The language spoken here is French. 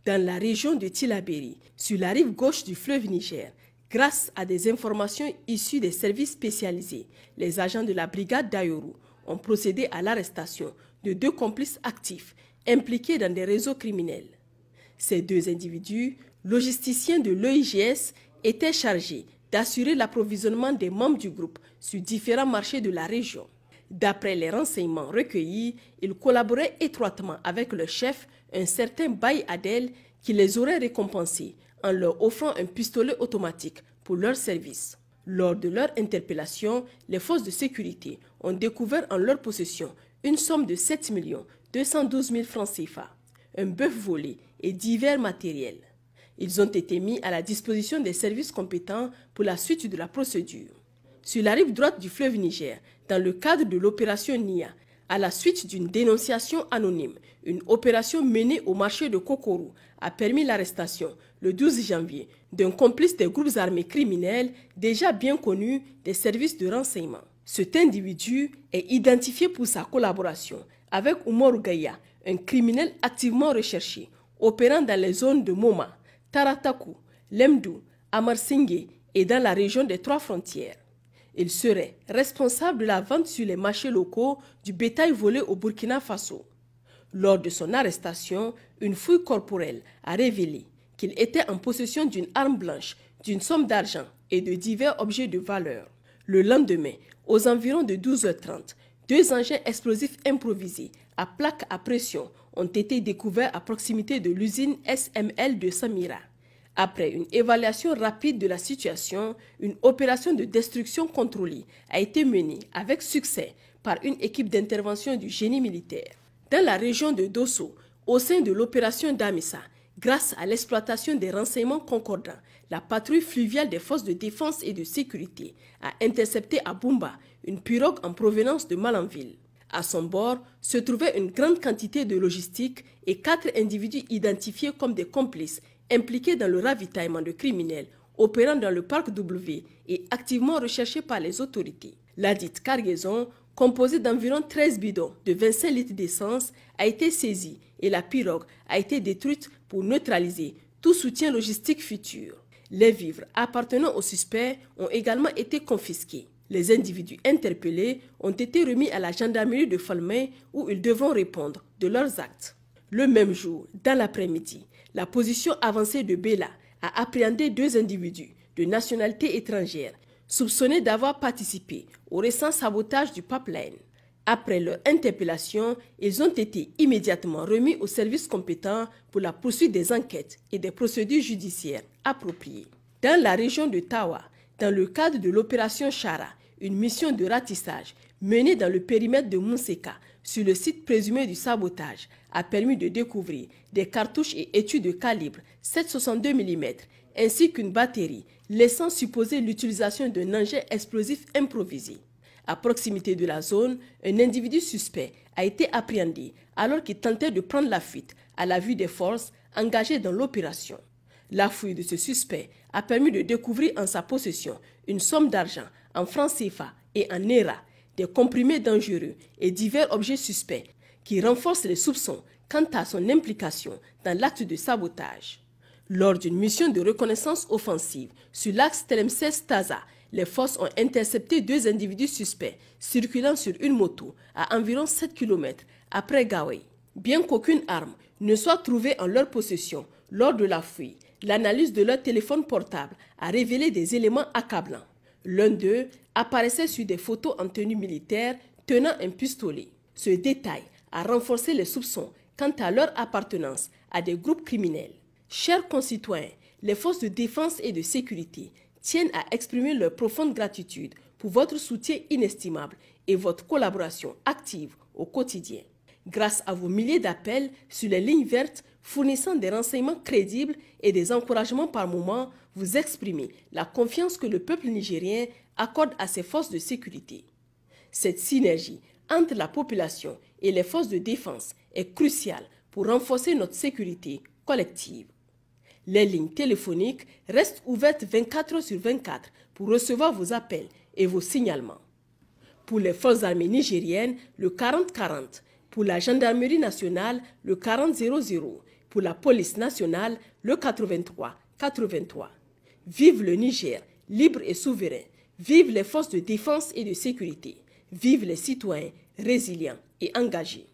Dans la région de Tillabéri, sur la rive gauche du fleuve Niger, grâce à des informations issues des services spécialisés, les agents de la brigade d'Ayoru ont procédé à l'arrestation de 2 complices actifs impliqués dans des réseaux criminels. Ces 2 individus, logisticiens de l'EIGS, étaient chargés d'assurer l'approvisionnement des membres du groupe sur différents marchés de la région. D'après les renseignements recueillis, ils collaboraient étroitement avec le chef, un certain Baye Adel, qui les aurait récompensés en leur offrant un pistolet automatique pour leur service. Lors de leur interpellation, les forces de sécurité ont découvert en leur possession une somme de 7 212 000 francs CFA, un bœuf volé et divers matériels. Ils ont été mis à la disposition des services compétents pour la suite de la procédure. Sur la rive droite du fleuve Niger, dans le cadre de l'opération NIA, à la suite d'une dénonciation anonyme, une opération menée au marché de Kokorou a permis l'arrestation, le 12 janvier, d'un complice des groupes armés criminels déjà bien connus des services de renseignement. Cet individu est identifié pour sa collaboration avec Oumar Gaya, un criminel activement recherché, opérant dans les zones de Moma, Taratakou, Lemdou, Amarsingue et dans la région des 3 frontières. Il serait responsable de la vente sur les marchés locaux du bétail volé au Burkina Faso. Lors de son arrestation, une fouille corporelle a révélé qu'il était en possession d'une arme blanche, d'une somme d'argent et de divers objets de valeur. Le lendemain, aux environs de 12h30, 2 engins explosifs improvisés à plaque à pression ont été découverts à proximité de l'usine SML de Samira. Après une évaluation rapide de la situation, une opération de destruction contrôlée a été menée avec succès par une équipe d'intervention du génie militaire. Dans la région de Dosso, au sein de l'opération Damissa, grâce à l'exploitation des renseignements concordants, la patrouille fluviale des forces de défense et de sécurité a intercepté à Bumba une pirogue en provenance de Malanville. À son bord se trouvait une grande quantité de logistique et 4 individus identifiés comme des complices impliqués dans le ravitaillement de criminels opérant dans le parc W et activement recherchés par les autorités. La dite cargaison, composée d'environ 13 bidons de 25 litres d'essence, a été saisie et la pirogue a été détruite pour neutraliser tout soutien logistique futur. Les vivres appartenant aux suspects ont également été confisqués. Les individus interpellés ont été remis à la gendarmerie de Falmey où ils devront répondre de leurs actes. Le même jour, dans l'après-midi, la position avancée de Bela a appréhendé 2 individus de nationalité étrangère soupçonnés d'avoir participé au récent sabotage du pipeline. Après leur interpellation, ils ont été immédiatement remis aux services compétents pour la poursuite des enquêtes et des procédures judiciaires appropriées. Dans la région de Tawa, dans le cadre de l'opération Chara, une mission de ratissage menée dans le périmètre de Mousseka sur le site présumé du sabotage a permis de découvrir des cartouches et étuis de calibre 7,62 mm ainsi qu'une batterie laissant supposer l'utilisation d'un engin explosif improvisé. À proximité de la zone, un individu suspect a été appréhendé alors qu'il tentait de prendre la fuite à la vue des forces engagées dans l'opération. La fouille de ce suspect a permis de découvrir en sa possession une somme d'argent en francs CFA et en Naira, des comprimés dangereux et divers objets suspects qui renforcent les soupçons quant à son implication dans l'acte de sabotage. Lors d'une mission de reconnaissance offensive sur l'axe Tlemcès-Taza, les forces ont intercepté 2 individus suspects circulant sur une moto à environ 7 km après Gawey. Bien qu'aucune arme ne soit trouvée en leur possession lors de la fouille, l'analyse de leur téléphone portable a révélé des éléments accablants. L'un d'eux apparaissait sur des photos en tenue militaire tenant un pistolet. Ce détail a renforcé les soupçons quant à leur appartenance à des groupes criminels. Chers concitoyens, les forces de défense et de sécurité tiennent à exprimer leur profonde gratitude pour votre soutien inestimable et votre collaboration active au quotidien. Grâce à vos milliers d'appels sur les lignes vertes fournissant des renseignements crédibles et des encouragements par moment, vous exprimez la confiance que le peuple nigérien accorde à ses forces de sécurité. Cette synergie entre la population et les forces de défense est cruciale pour renforcer notre sécurité collective. Les lignes téléphoniques restent ouvertes 24 heures sur 24 pour recevoir vos appels et vos signalements. Pour les forces armées nigériennes, le 40-40. Pour la gendarmerie nationale, le 40-00. Pour la police nationale, le 83-83. Vive le Niger, libre et souverain. Vive les forces de défense et de sécurité. Vive les citoyens résilients et engagés.